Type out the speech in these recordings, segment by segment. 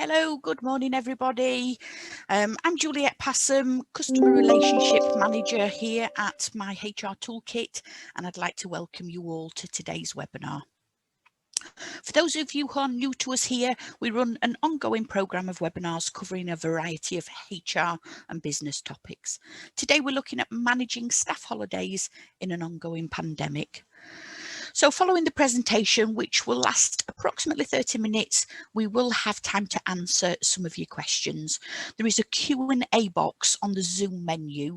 Hello, good morning everybody. I'm Juliet Passam, Customer Relationship Manager here at My HR Toolkit, and I'd like to welcome you all to today's webinar. For those of you who are new to us here, we run an ongoing programme of webinars covering a variety of HR and business topics. Today we're looking at managing staff holidays in an ongoing pandemic. So following the presentation, which will last approximately 30 minutes, we will have time to answer some of your questions. There is a Q&A box on the Zoom menu.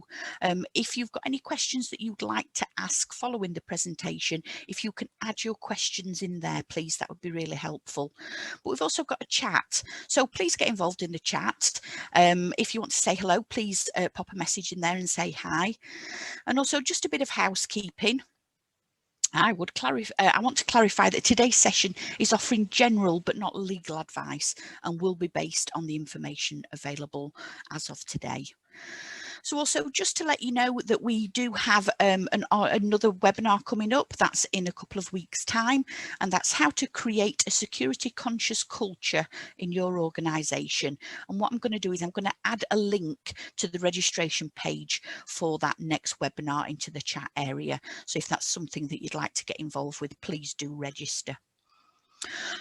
If you've got any questions that you'd like to ask following the presentation, if you can add your questions in there, please, that would be really helpful. But we've also got a chat, so please get involved in the chat. If you want to say hello, please pop a message in there and say hi. And also just a bit of housekeeping. I want to clarify that today's session is offering general but not legal advice and will be based on the information available as of today. So also just to let you know that we do have another webinar coming up. That's in a couple of weeks' time, and that's how to create a security conscious culture in your organisation. And what I'm going to do is I'm going to add a link to the registration page for that next webinar into the chat area. So if that's something that you'd like to get involved with, please do register.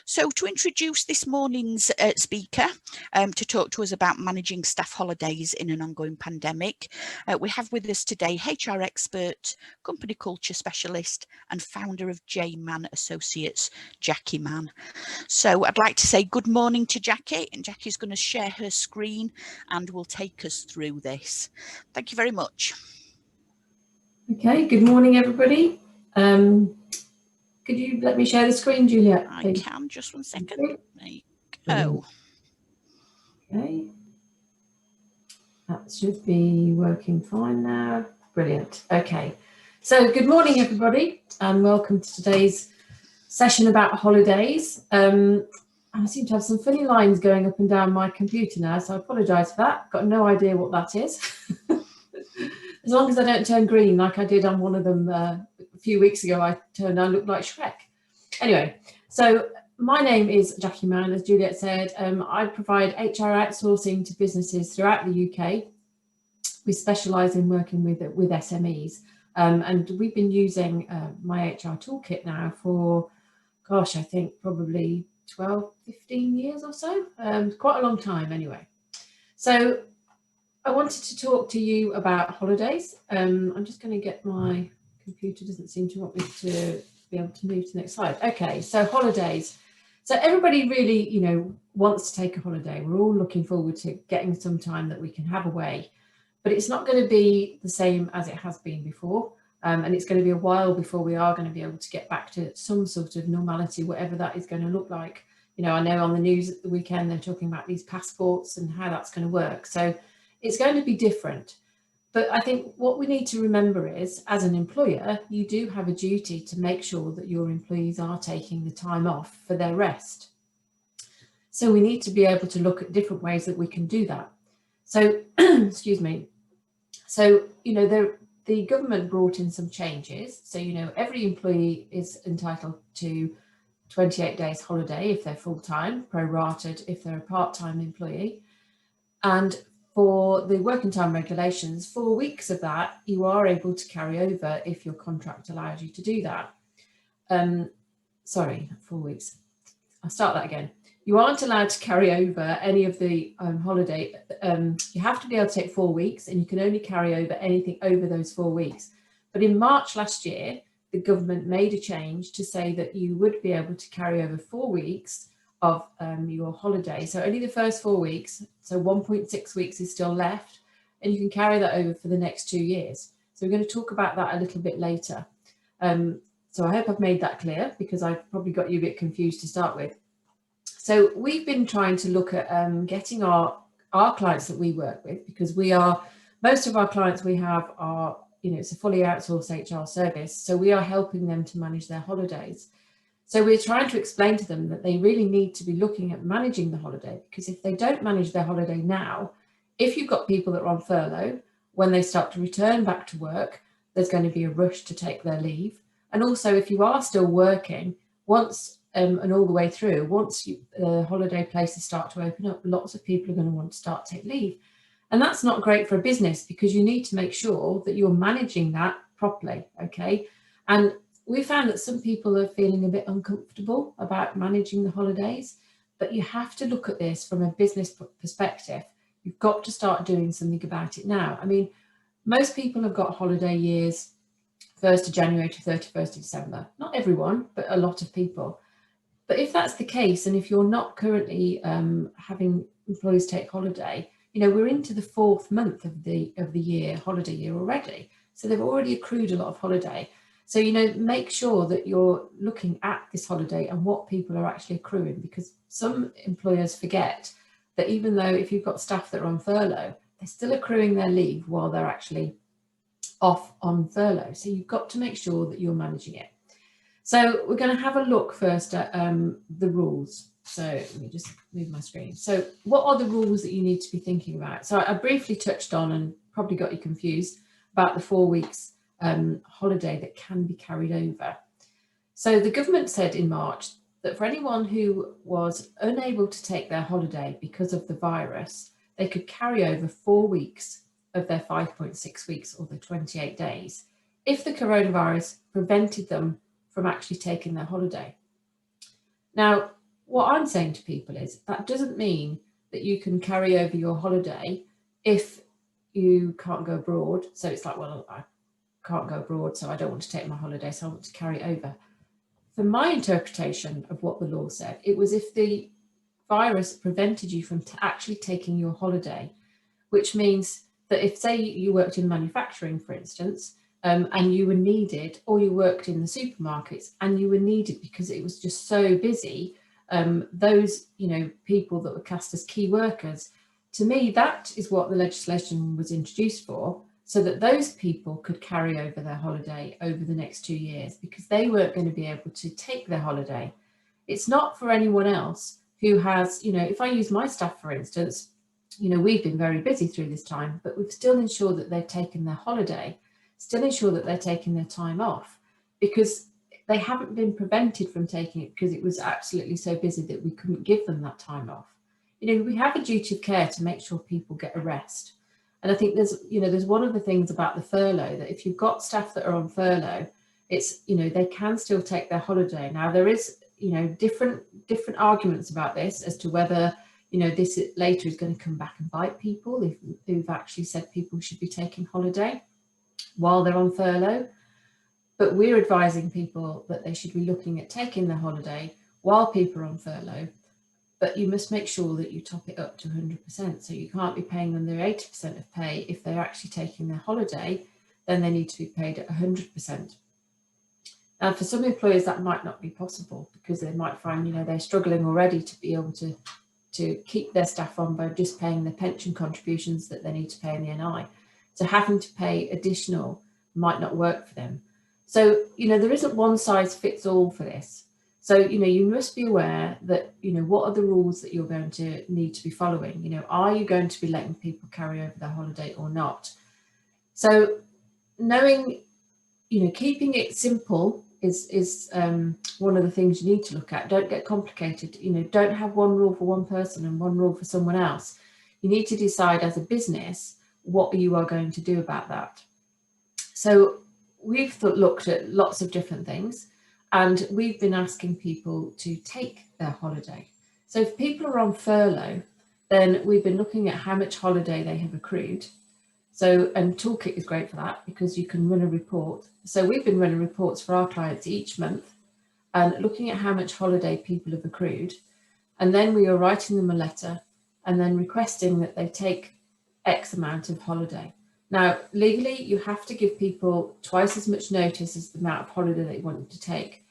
So to introduce this morning's speaker to talk to us about managing staff holidays in an ongoing pandemic, we have with us today HR expert, company culture specialist and founder of J Mann Associates, Jacqui Mann. So I'd like to say good morning to Jacqui, and Jacqui's going to share her screen and will take us through this. Thank you very much. Okay, good morning everybody. Could you let me share the screen, Juliet, please? I can, just one second. There you go. Okay. That should be working fine now. Brilliant. Okay. So good morning, everybody, and welcome to today's session about holidays. I seem to have some funny lines going up and down my computer now, so I apologise for that. Got no idea what that is. As long as I don't turn green like I did on one of them a few weeks ago, I looked like Shrek. Anyway, so my name is Jacqui Mann, as Juliet said. I provide HR outsourcing to businesses throughout the UK. We specialise in working with SMEs, and we've been using my HR toolkit now for, gosh, I think probably 12, 15 years or so, quite a long time anyway. So I wanted to talk to you about holidays. I'm just going to get my computer, doesn't seem to want me to be able to move to the next slide. Okay, so holidays. So everybody really, wants to take a holiday. We're all looking forward to getting some time that we can have away, but it's not going to be the same as it has been before. And it's going to be a while before we are going to be able to get back to some sort of normality, whatever that is going to look like. I know on the news at the weekend, they're talking about these passports and how that's going to work. So it's going to be different. But I think what we need to remember is, as an employer, you do have a duty to make sure that your employees are taking the time off for their rest. So we need to be able to look at different ways that we can do that. So, excuse me. So, the government brought in some changes. So, every employee is entitled to 28 days holiday if they're full-time, prorated if they're a part-time employee. And for the working time regulations, 4 weeks of that you are able to carry over if your contract allows you to do that. Sorry, 4 weeks. I'll start that again. You aren't allowed to carry over any of the holiday. You have to be able to take 4 weeks, and you can only carry over anything over those 4 weeks. But in March last year, the government made a change to say that you would be able to carry over 4 weeks of your holiday. So only the first 4 weeks, so 1.6 weeks is still left, and you can carry that over for the next 2 years. So we're going to talk about that a little bit later. So I hope I've made that clear, because I've probably got you a bit confused to start with. So we've been trying to look at getting our clients that we work with, because most of our clients we have are, it's a fully outsourced HR service. So we are helping them to manage their holidays. So we're trying to explain to them that they really need to be looking at managing the holiday, because if they don't manage their holiday now, if you've got people that are on furlough, when they start to return back to work, there's going to be a rush to take their leave. And also, if you are still working, once and all the way through, once holiday places start to open up, lots of people are going to want to start to take leave. And that's not great for a business, because you need to make sure that you're managing that properly, okay? And we found that some people are feeling a bit uncomfortable about managing the holidays, but you have to look at this from a business perspective. You've got to start doing something about it now. I mean, most people have got holiday years 1st of January to 31st of December. Not everyone, but a lot of people. But if that's the case, and if you're not currently having employees take holiday, you know, we're into the 4th month of the year, holiday year already. So they've already accrued a lot of holiday. So, you know, make sure that you're looking at this holiday and what people are actually accruing, because some employers forget that even though if you've got staff that are on furlough, they're still accruing their leave while they're actually off on furlough. So you've got to make sure that you're managing it. So we're going to have a look first at the rules. So let me just move my screen. So what are the rules that you need to be thinking about? So I briefly touched on, and probably got you confused, about the 4 weeks holiday that can be carried over. So the government said in March that for anyone who was unable to take their holiday because of the virus, they could carry over 4 weeks of their 5.6 weeks, or the 28 days, if the coronavirus prevented them from actually taking their holiday. Now, what I'm saying to people is that doesn't mean that you can carry over your holiday if you can't go abroad. So it's like, well, I can't go abroad, so I don't want to take my holiday, so I want to carry it over. For my interpretation of what the law said, it was if the virus prevented you from actually taking your holiday, which means that if, say, you worked in manufacturing, for instance, and you were needed, or you worked in the supermarkets and you were needed because it was just so busy, those, you know, people that were cast as key workers, to me, that is what the legislation was introduced for, so that those people could carry over their holiday over the next 2 years, because they weren't going to be able to take their holiday. It's not for anyone else who has, you know, if I use my staff, for instance, you know, we've been very busy through this time, but we've still ensured that they've taken their holiday, still ensure that they're taking their time off, because they haven't been prevented from taking it because it was absolutely so busy that we couldn't give them that time off. You know, we have a duty of care to make sure people get a rest. And I think there's, you know, there's one of the things about the furlough, that if you've got staff that are on furlough, it's, you know, they can still take their holiday. Now, there is, you know, different arguments about this as to whether, you know, this later is going to come back and bite people who've actually said people should be taking holiday while they're on furlough. But we're advising people that they should be looking at taking their holiday while people are on furlough, but you must make sure that you top it up to 100%. So you can't be paying them their 80% of pay. If they're actually taking their holiday, then they need to be paid at 100%. Now, for some employers, that might not be possible, because they might find, you know, they're struggling already to be able to keep their staff on by just paying the pension contributions that they need to pay in the NI. So having to pay additional might not work for them. So, you know, there isn't one size fits all for this. So, you know, you must be aware that, you know, what are the rules that you're going to need to be following? You know, are you going to be letting people carry over their holiday or not? So knowing, you know, keeping it simple is one of the things you need to look at. Don't get complicated. You know, don't have one rule for one person and one rule for someone else. You need to decide as a business what you are going to do about that. So we've looked at lots of different things, and we've been asking people to take their holiday. So if people are on furlough, then we've been looking at how much holiday they have accrued. So, and Toolkit is great for that, because you can run a report. So we've been running reports for our clients each month and looking at how much holiday people have accrued. And then we are writing them a letter and then requesting that they take X amount of holiday. Now, legally, you have to give people twice as much notice as the amount of holiday that you want them to take.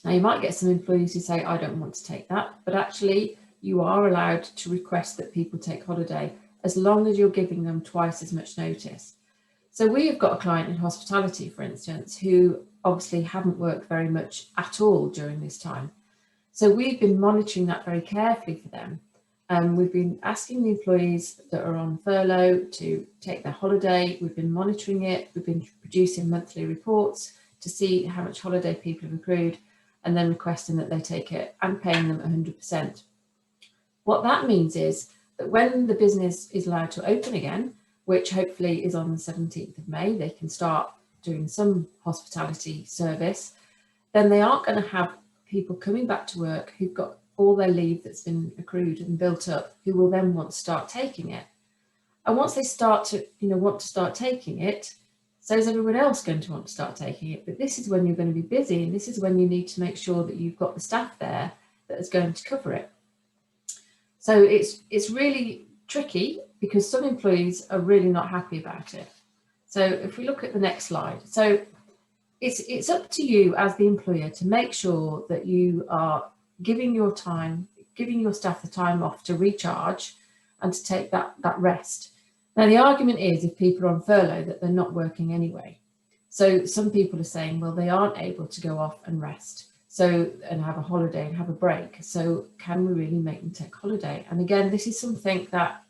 Now, you might get some employees who say, I don't want to take that, but actually you are allowed to request that people take holiday as long as you're giving them twice as much notice. So we have got a client in hospitality, for instance, who obviously haven't worked very much at all during this time. So we've been monitoring that very carefully for them. We've been asking the employees that are on furlough to take their holiday. We've been monitoring it. We've been producing monthly reports to see how much holiday people have accrued. and then requesting that they take it and paying them 100%. What that means is that when the business is allowed to open again, which hopefully is on the 17th of May, they can start doing some hospitality service, then they aren't going to have people coming back to work who've got all their leave that's been accrued and built up, who will then want to start taking it. And once they start to, want to start taking it, so is everyone else going to want to start taking it. But this is when you're going to be busy, and this is when you need to make sure that you've got the staff there that is going to cover it. So it's really tricky because some employees are really not happy about it. So if we look at the next slide, so it's up to you as the employer to make sure that you are giving your staff the time off to recharge and to take that rest. Now, the argument is if people are on furlough that they're not working anyway. So some people are saying, well, they aren't able to go off and rest and have a holiday and have a break. So can we really make them take holiday? And again, this is something that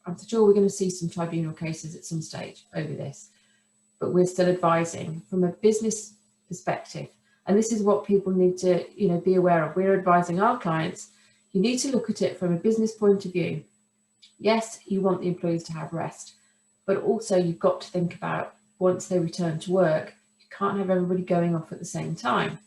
I'm sure we're going to see some tribunal cases at some stage over this, but we're still advising from a business perspective. And this is what people need to, be aware of. We're advising our clients, you need to look at it from a business point of view. Yes, you want the employees to have rest, but also you've got to think about once they return to work, you can't have everybody going off at the same time.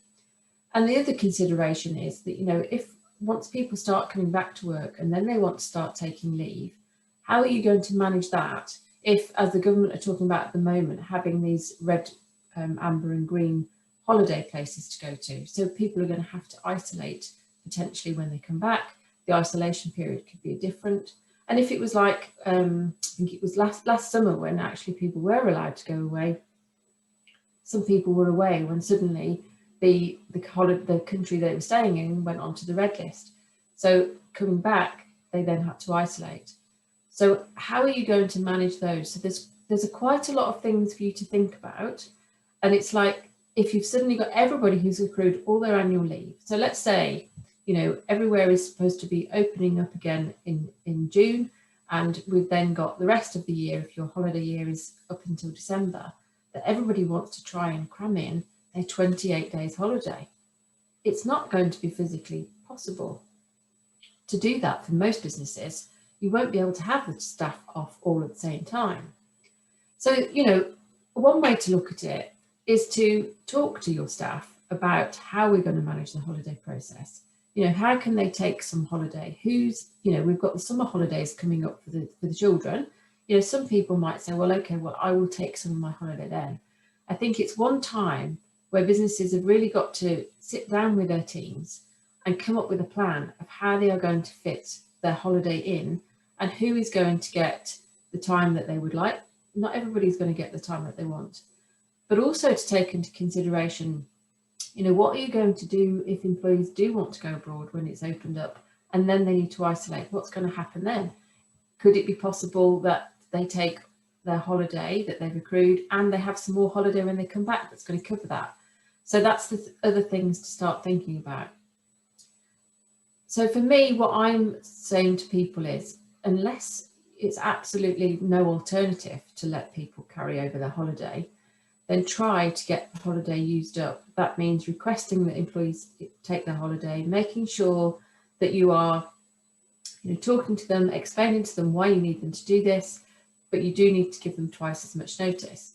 And the other consideration is that, if once people start coming back to work and then they want to start taking leave, how are you going to manage that if, as the government are talking about at the moment, having these red, amber and green holiday places to go to? So people are going to have to isolate potentially when they come back. The isolation period could be different. And if it was like, I think it was last summer when actually people were allowed to go away, some people were away when suddenly the country they were staying in went onto the red list. So coming back, they then had to isolate. So how are you going to manage those? So there's quite a lot of things for you to think about. And it's like, if you've suddenly got everybody who's accrued all their annual leave. So let's say, everywhere is supposed to be opening up again in June, and we've then got the rest of the year, if your holiday year is up until December, that everybody wants to try and cram in a 28 days holiday. It's not going to be physically possible to do that for most businesses. You won't be able to have the staff off all at the same time. So, one way to look at it is to talk to your staff about how we're going to manage the holiday process. How can they take some holiday? We've got the summer holidays coming up for the children. Some people might say, well, okay, well, I will take some of my holiday then. I think it's one time where businesses have really got to sit down with their teams and come up with a plan of how they are going to fit their holiday in and who is going to get the time that they would like. Not everybody's going to get the time that they want, but also to take into consideration, what are you going to do if employees do want to go abroad when it's opened up and then they need to isolate? What's going to happen then? Could it be possible that they take their holiday that they've accrued and they have some more holiday when they come back that's going to cover that? So that's the other things to start thinking about. So for me, what I'm saying to people is, unless it's absolutely no alternative to let people carry over their holiday, then try to get the holiday used up. That means requesting that employees take their holiday, making sure that you are talking to them, explaining to them why you need them to do this, but you do need to give them twice as much notice.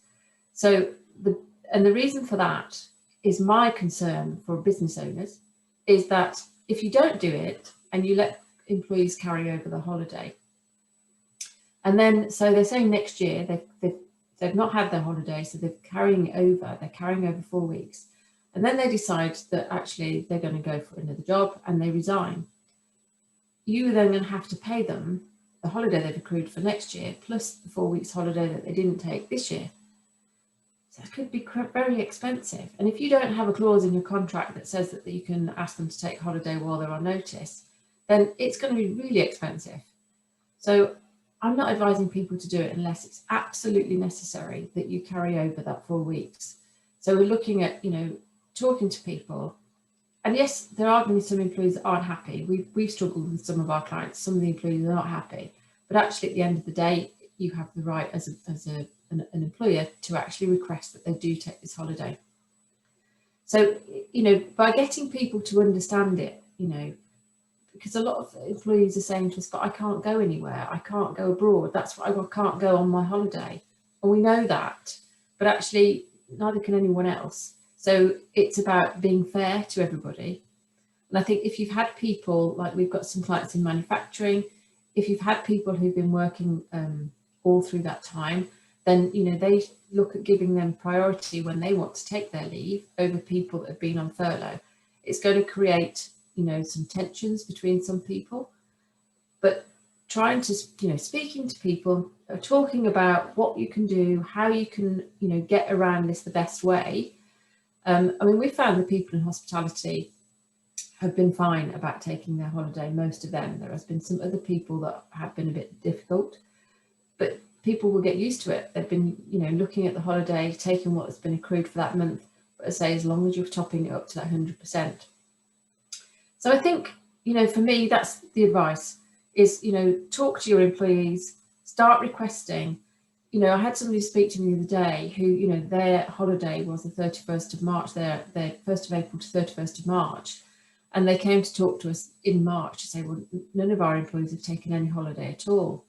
So the reason for that is my concern for business owners is that if you don't do it and you let employees carry over the holiday, and then so they're saying next year they've not had their holiday, so they're carrying over 4 weeks, and then they decide that actually they're going to go for another job and they resign. You are then going to have to pay them the holiday they've accrued for next year plus the 4 weeks holiday that they didn't take this year. So it could be very expensive. And if you don't have a clause in your contract that says that you can ask them to take holiday while they're on notice, then it's going to be really expensive. So I'm not advising people to do it unless it's absolutely necessary that you carry over that 4 weeks. So we're looking at, talking to people. And yes, there are going to be some employees that aren't happy. We've struggled with some of our clients. Some of the employees are not happy. But actually, at the end of the day, you have the right as an employer to actually request that they do take this holiday. So, you know, by getting people to understand it, you know, because a lot of employees are saying to us, but I can't go anywhere, I can't go abroad, that's why I can't go on my holiday. And we know that, but actually neither can anyone else. So it's about being fair to everybody. And I think if you've had people, like we've got some clients in manufacturing, if you've had people who've been working all through that time, then, you know, they look at giving them priority when they want to take their leave over people that have been on furlough. It's going to create, you know, some tensions between some people, but trying to, you know, speaking to people, talking about what you can do, how you can, you know, get around this the best way. I mean, we found the people in hospitality have been fine about taking their holiday, most of them. There has been some other people that have been a bit difficult, but people will get used to it. They've been, you know, looking at the holiday, taking what has been accrued for that month, but I say as long as you're topping it up to that 100%. So I think, you know, for me, that's the advice is, you know, talk to your employees, start requesting. You know, I had somebody speak to me the other day who, you know, their holiday was the 31st of March, their 1st of April to 31st of March. And they came to talk to us in March to say, well, none of our employees have taken any holiday at all.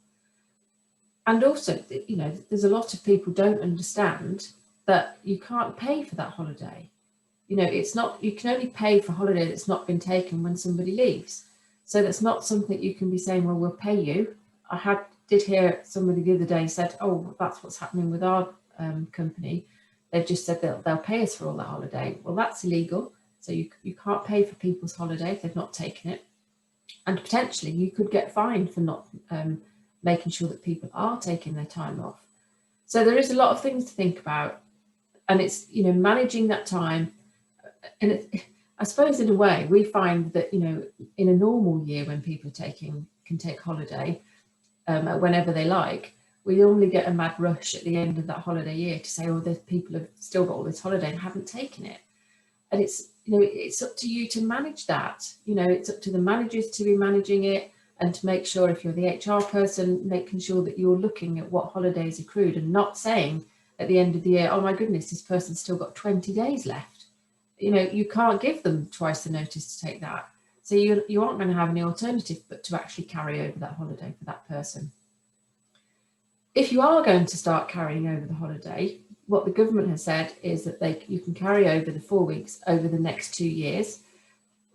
And also, you know, there's a lot of people don't understand that you can't pay for that holiday. You know, it's not, you can only pay for holiday that's not been taken when somebody leaves. So that's not something you can be saying, well, we'll pay you. I did hear somebody the other day said, oh, that's what's happening with our company. They've just said they'll pay us for all that holiday. Well, that's illegal. So you can't pay for people's holiday if they've not taken it. And potentially you could get fined for not making sure that people are taking their time off. So there is a lot of things to think about. And it's, you know, managing that time. And I suppose in a way we find that, you know, in a normal year when people can take holiday whenever they like, we normally get a mad rush at the end of that holiday year to say, oh, there's people have still got all this holiday and haven't taken it. And it's, you know, it's up to you to manage that. You know, it's up to the managers to be managing it and to make sure, if you're the HR person, making sure that you're looking at what holidays accrued and not saying at the end of the year, oh my goodness, this person's still got 20 days left. You know, you can't give them twice the notice to take that. So you aren't going to have any alternative but to actually carry over that holiday for that person. If you are going to start carrying over the holiday, what the government has said is that you can carry over the 4 weeks over the next 2 years.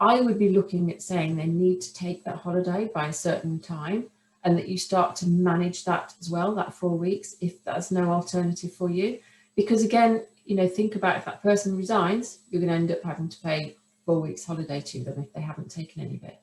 I would be looking at saying they need to take that holiday by a certain time, and that you start to manage that as well, that 4 weeks, if there's no alternative for you. Because again, you know, think about if that person resigns, you're going to end up having to pay 4 weeks holiday to them if they haven't taken any of it.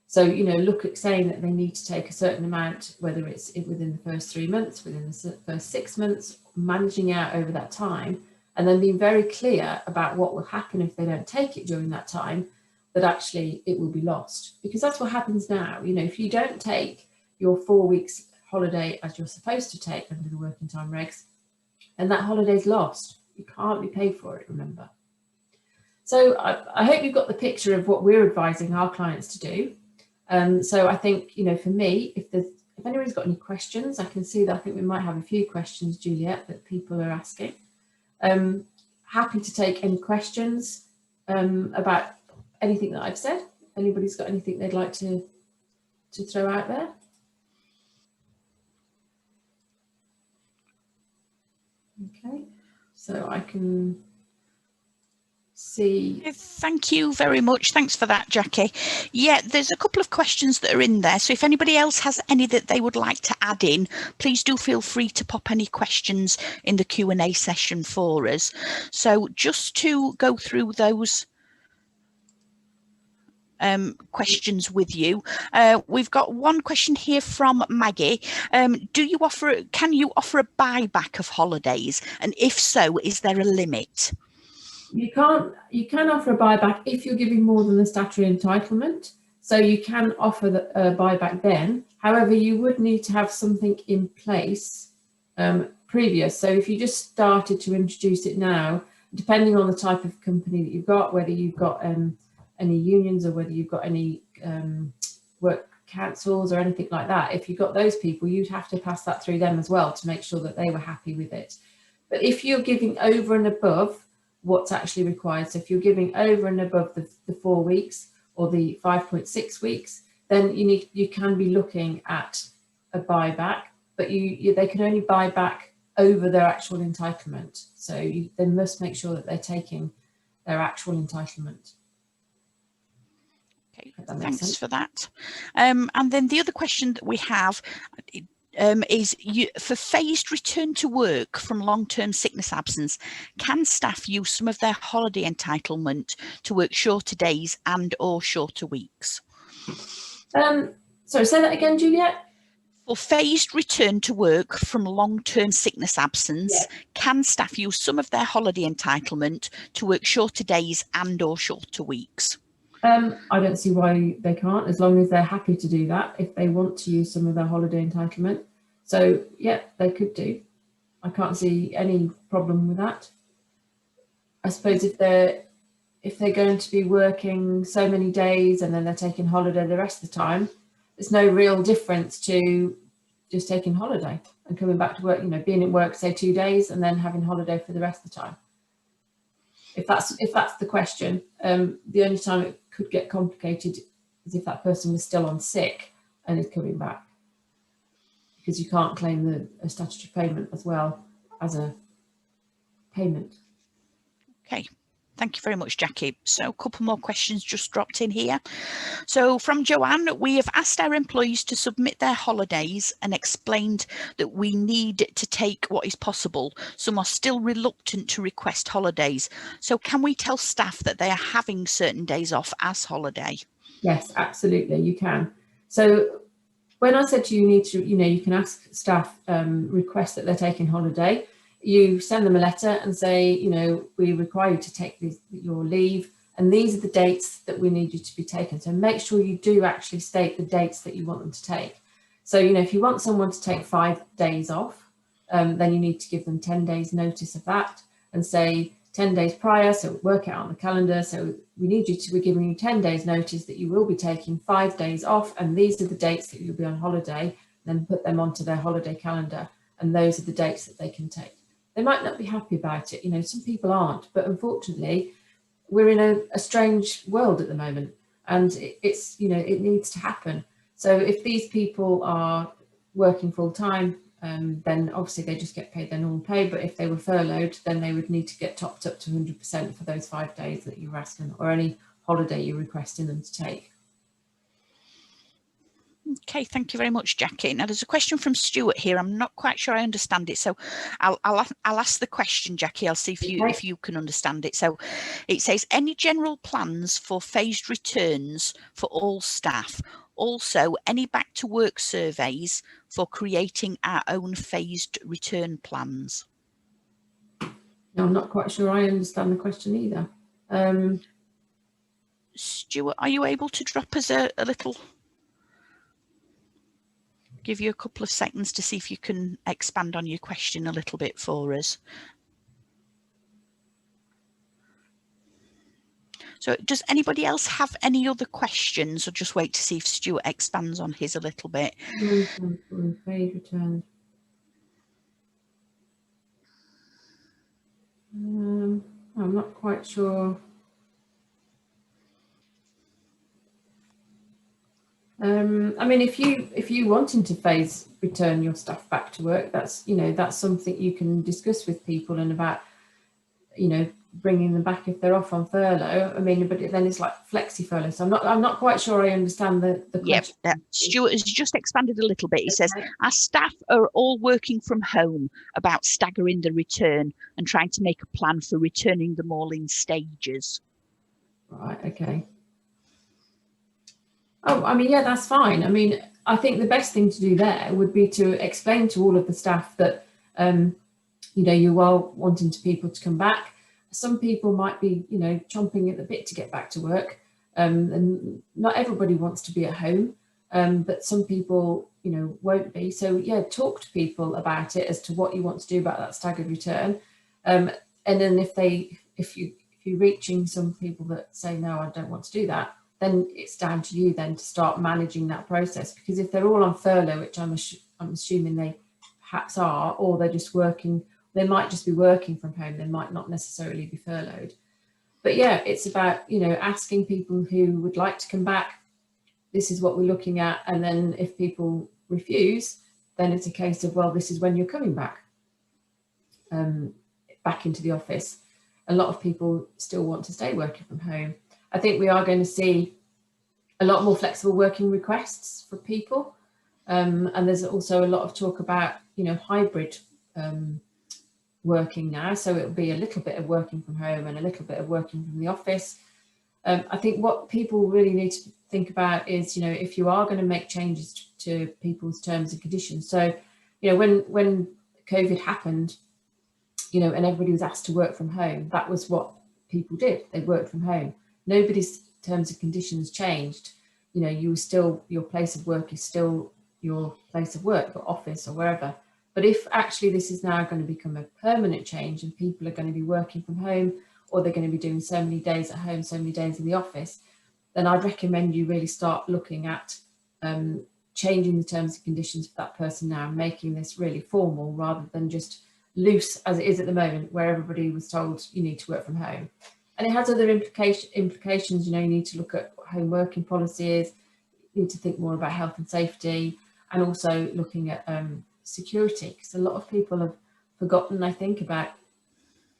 So, you know, look at saying that they need to take a certain amount, whether it's within the first 3 months, within the first 6 months, managing out over that time, and then being very clear about what will happen if they don't take it during that time, that actually it will be lost. Because that's what happens now. You know, if you don't take your 4 weeks holiday as you're supposed to take under the working time regs, and that holiday's lost. You can't be paid for it, remember. So I hope you've got the picture of what we're advising our clients to do. So I think, you know, for me, if anybody's got any questions, I can see that I think we might have a few questions, Juliet, that people are asking. Happy to take any questions about anything that I've said. If anybody's got anything they'd like to throw out there. Okay, so I can see. Thank you very much. Thanks for that, Jacqui. Yeah, there's a couple of questions that are in there. So if anybody else has any that they would like to add in, please do feel free to pop any questions in the Q&A session for us. So just to go through those questions with you. We've got one question here from Maggie. Can you offer a buyback of holidays? And if so, is there a limit? You can offer a buyback if you're giving more than the statutory entitlement. So you can offer the buyback then. However, you would need to have something in place previous. So if you just started to introduce it now, depending on the type of company that you've got, whether you've got any unions or whether you've got any work councils or anything like that, if you've got those people, you'd have to pass that through them as well to make sure that they were happy with it. But if you're giving over and above what's actually required. So if you're giving over and above the 4 weeks or the 5.6 weeks, then you can be looking at a buyback, but they can only buy back over their actual entitlement. So they must make sure that they're taking their actual entitlement. Okay, thanks for that. And then the other question that we have is for phased return to work from long-term sickness absence, can staff use some of their holiday entitlement to work shorter days and or shorter weeks? Sorry, say that again, Juliet. For phased return to work from long-term sickness absence, can staff use some of their holiday entitlement to work shorter days and or shorter weeks? I don't see why they can't, as long as they're happy to do that, if they want to use some of their holiday entitlement. So yeah, they could do. I can't see any problem with that. I suppose if they're going to be working so many days and then they're taking holiday the rest of the time, there's no real difference to just taking holiday and coming back to work, you know, being at work, say 2 days and then having holiday for the rest of the time. If that's the question. The only time it could get complicated is if that person was still on sick and is coming back, because you can't claim a statutory payment as well as a payment. Okay. Thank you very much, Jackie. So a couple more questions just dropped in here. So from Joanne, we have asked our employees to submit their holidays and explained that we need to take what is possible. Some are still reluctant to request holidays. So can we tell staff that they are having certain days off as holiday? Yes, absolutely, you can. So when I said to you, you can ask staff, request that they're taking holiday. You send them a letter and say, you know, we require you to take your leave, and these are the dates that we need you to be taken. So make sure you do actually state the dates that you want them to take. So, you know, if you want someone to take 5 days off, then you need to give them 10 days notice of that and say 10 days prior, so work it out on the calendar. So we're giving you 10 days notice that you will be taking 5 days off, and these are the dates that you'll be on holiday. Then put them onto their holiday calendar, and those are the dates that they can take. They might not be happy about it, you know, some people aren't, but unfortunately we're in a strange world at the moment, and it's, you know, it needs to happen. So if these people are working full time, then obviously they just get paid their normal pay, but if they were furloughed, then they would need to get topped up to 100% for those 5 days that you're asking, or any holiday you're requesting them to take. Okay, thank you very much, Jackie. Now there's a question from Stuart here. I'm not quite sure I understand it, so I'll ask the question, Jackie. I'll see if you can understand it. So it says, any general plans for phased returns for all staff? Also, any back to work surveys for creating our own phased return plans? No, I'm not quite sure I understand the question either. Stuart, are you able to drop us a little? Give you a couple of seconds to see if you can expand on your question a little bit for us. So does anybody else have any other questions, or just wait to see if Stuart expands on his a little bit? Phased returns. I'm not quite sure. I mean, if you wanting to phase return your staff back to work, that's, you know, that's something you can discuss with people, and about, you know, bringing them back if they're off on furlough. I mean, but then it's like flexi furlough. So I'm not quite sure I understand the question. Yeah, Stuart has just expanded a little bit. He says, our staff are all working from home about staggering the return and trying to make a plan for returning them all in stages. Right, okay. Oh, I mean, yeah, that's fine. I mean, I think the best thing to do there would be to explain to all of the staff that, you know, you are wanting people to come back. Some people might be, you know, chomping at the bit to get back to work, and not everybody wants to be at home, but some people, you know, won't be. So yeah, talk to people about it as to what you want to do about that staggered return, and then if you're reaching some people that say no, I don't want to do that, then it's down to you then to start managing that process. Because if they're all on furlough, which I'm assuming they perhaps are, or they're just working They might just be working from home. They might not necessarily be furloughed. But yeah, it's about, you know, asking people who would like to come back, this is what we're looking at. And then if people refuse, then it's a case of, well, this is when you're coming back, back into the office. A lot of people still want to stay working from home. I think we are going to see a lot more flexible working requests for people. And there's also a lot of talk about, you know, hybrid working now. So it'll be a little bit of working from home and a little bit of working from the office. I think what people really need to think about is, you know, if you are going to make changes to people's terms and conditions. So, you know, when COVID happened, you know, and everybody was asked to work from home, that was what people did. They worked from home. Nobody's terms and conditions changed. You know, you were still, your place of work is still your place of work, your office or wherever. But if actually this is now going to become a permanent change and people are going to be working from home, or they're going to be doing so many days at home, so many days in the office, then I'd recommend you really start looking at changing the terms and conditions for that person now, making this really formal rather than just loose as it is at the moment, where everybody was told you need to work from home. And it has other implications. You know, you need to look at what home working policy is, you need to think more about health and safety, and also looking at security, because a lot of people have forgotten, I think, about,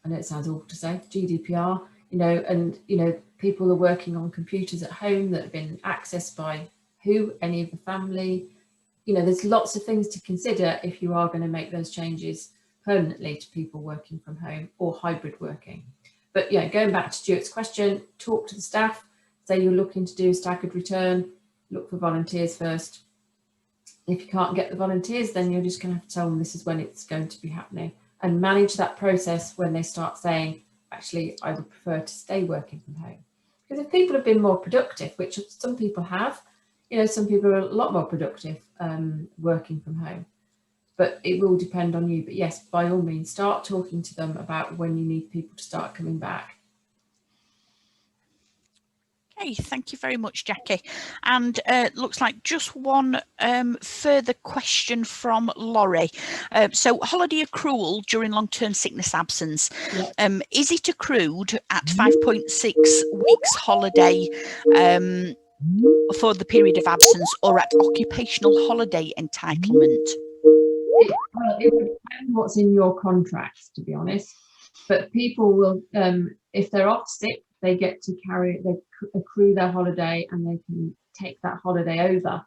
I know it sounds awful to say, GDPR, you know, and, you know, people are working on computers at home that have been accessed by who, any of the family. You know, there's lots of things to consider if you are going to make those changes permanently to people working from home or hybrid working. But yeah, going back to Stuart's question, talk to the staff, say you're looking to do a staggered return, look for volunteers first. If you can't get the volunteers, then you're just going to have to tell them this is when it's going to be happening, and manage that process when they start saying, actually, I would prefer to stay working from home. Because if people have been more productive, which some people have, you know, some people are a lot more productive working from home, but it will depend on you. But yes, by all means, start talking to them about when you need people to start coming back. Okay, thank you very much, Jacqui. And looks like just one further question from Laurie. So holiday accrual during long-term sickness absence, yep. Is it accrued at 5.6 weeks holiday for the period of absence, or at occupational holiday entitlement? Well, it would depend what's in your contracts, to be honest. But people will, if they're off sick, they get to accrue their holiday, and they can take that holiday over.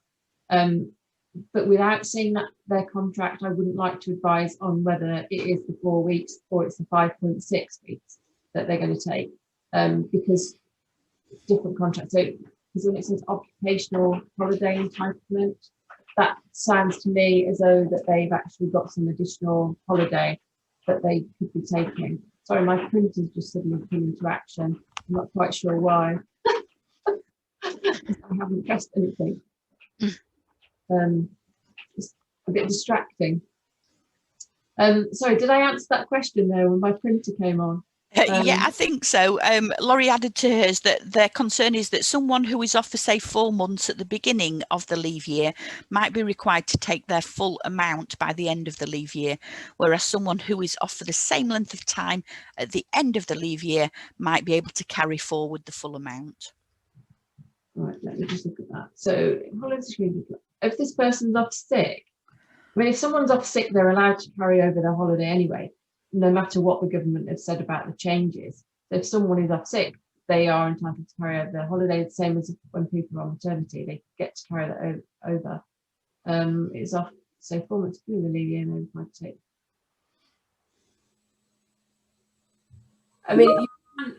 But without seeing that their contract, I wouldn't like to advise on whether it is the 4 weeks or it's the 5.6 weeks that they're going to take, because it's different contracts. So, because when it says occupational holiday entitlement, that sounds to me as though that they've actually got some additional holiday that they could be taking. Sorry, my printer's just suddenly come into action. I'm not quite sure why. I haven't pressed anything. It's a bit distracting. Sorry, did I answer that question there when my printer came on? Yeah, I think so. Laurie added to hers that their concern is that someone who is off for, say, 4 months at the beginning of the leave year might be required to take their full amount by the end of the leave year, whereas someone who is off for the same length of time at the end of the leave year might be able to carry forward the full amount. Right, let me just look at that. So, if this person's off sick, I mean, if someone's off sick, they're allowed to carry over their holiday anyway, no matter what the government has said about the changes. So if someone is off sick, they are entitled to carry over their holiday, the same as when people are on maternity, they get to carry that over. It's off, say, 4 months through the leave year, and then take. I mean,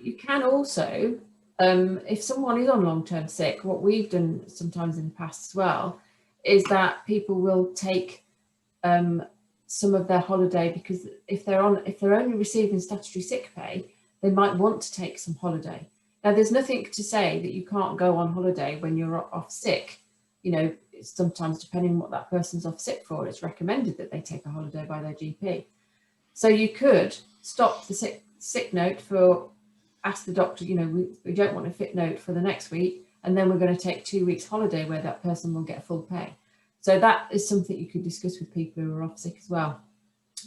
you can also, if someone is on long-term sick, what we've done sometimes in the past as well, is that people will take some of their holiday, because if they're only receiving statutory sick pay, they might want to take some holiday. Now, there's nothing to say that you can't go on holiday when you're off sick. You know, sometimes depending on what that person's off sick for, it's recommended that they take a holiday by their GP. So you could stop the sick note for, ask the doctor, you know, we don't want a fit note for the next week, and then we're going to take 2 weeks holiday where that person will get full pay. So that is something you could discuss with people who are off sick as well.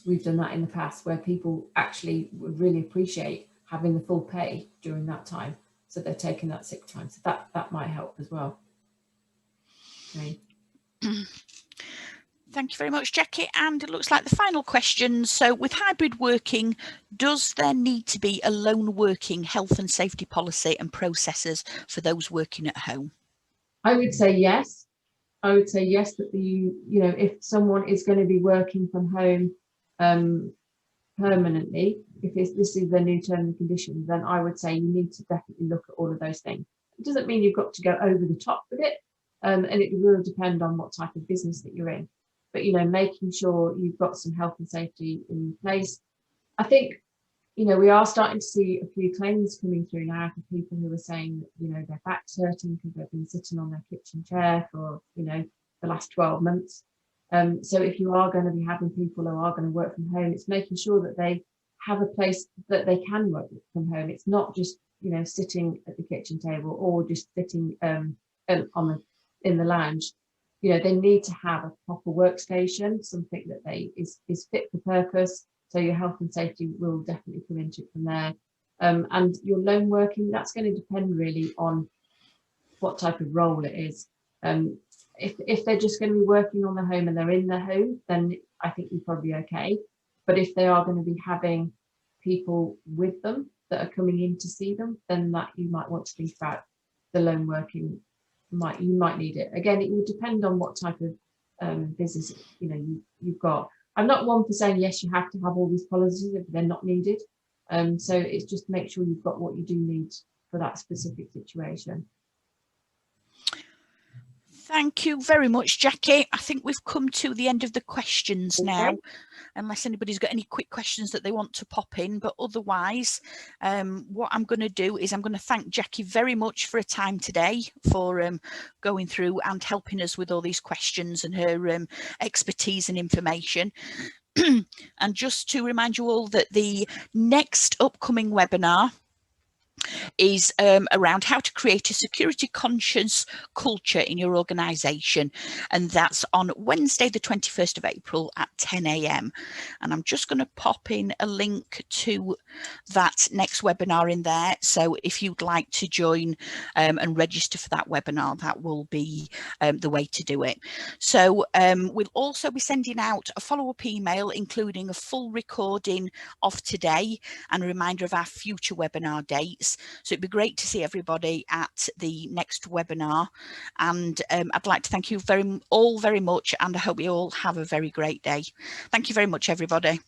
we've done that in the past where people actually would really appreciate having the full pay during that time. So they're taking that sick time. So that might help as well. Okay. Thank you very much, Jacqui. And it looks like the final question. So with hybrid working, does there need to be a lone working health and safety policy and processes for those working at home? I would say yes. I would say yes, that you know, if someone is going to be working from home permanently, if this is the new term and conditions, then I would say you need to definitely look at all of those things. It doesn't mean you've got to go over the top with it, and it will depend on what type of business that you're in. But, you know, making sure you've got some health and safety in place. I think, you know, we are starting to see a few claims coming through now for people who are saying that, you know, their back's hurting because they've been sitting on their kitchen chair for, you know, the last 12 months. So if you are going to be having people who are going to work from home, it's making sure that they have a place that they can work from home. It's not just, you know, sitting at the kitchen table or just sitting in the lounge. You know, they need to have a proper workstation, something that is fit for purpose. So your health and safety will definitely come into it from there. And your lone working, that's going to depend really on what type of role it is. If they're just going to be working on the home and they're in the home, then I think you're probably okay. But if they are going to be having people with them that are coming in to see them, then that you might want to think about the lone working. You might need it. Again, it will depend on what type of business you've got. I'm not one for saying yes, you have to have all these policies if they're not needed. So it's just make sure you've got what you do need for that specific situation. Thank you very much, Jacqui. I think we've come to the end of the questions now, unless anybody's got any quick questions that they want to pop in. But otherwise, what I'm going to do is I'm going to thank Jacqui very much for her time today, for going through and helping us with all these questions and her expertise and information. And just to remind you all that the next upcoming webinar is around how to create a security conscious culture in your organisation, and that's on Wednesday the 21st of April at 10 AM. And I'm just going to pop in a link to that next webinar in there, so if you'd like to join and register for that webinar, that will be the way to do it. So we'll also be sending out a follow-up email including a full recording of today and a reminder of our future webinar dates. So it'd be great to see everybody at the next webinar, and I'd like to thank you all very much, and I hope you all have a very great day. Thank you very much, everybody.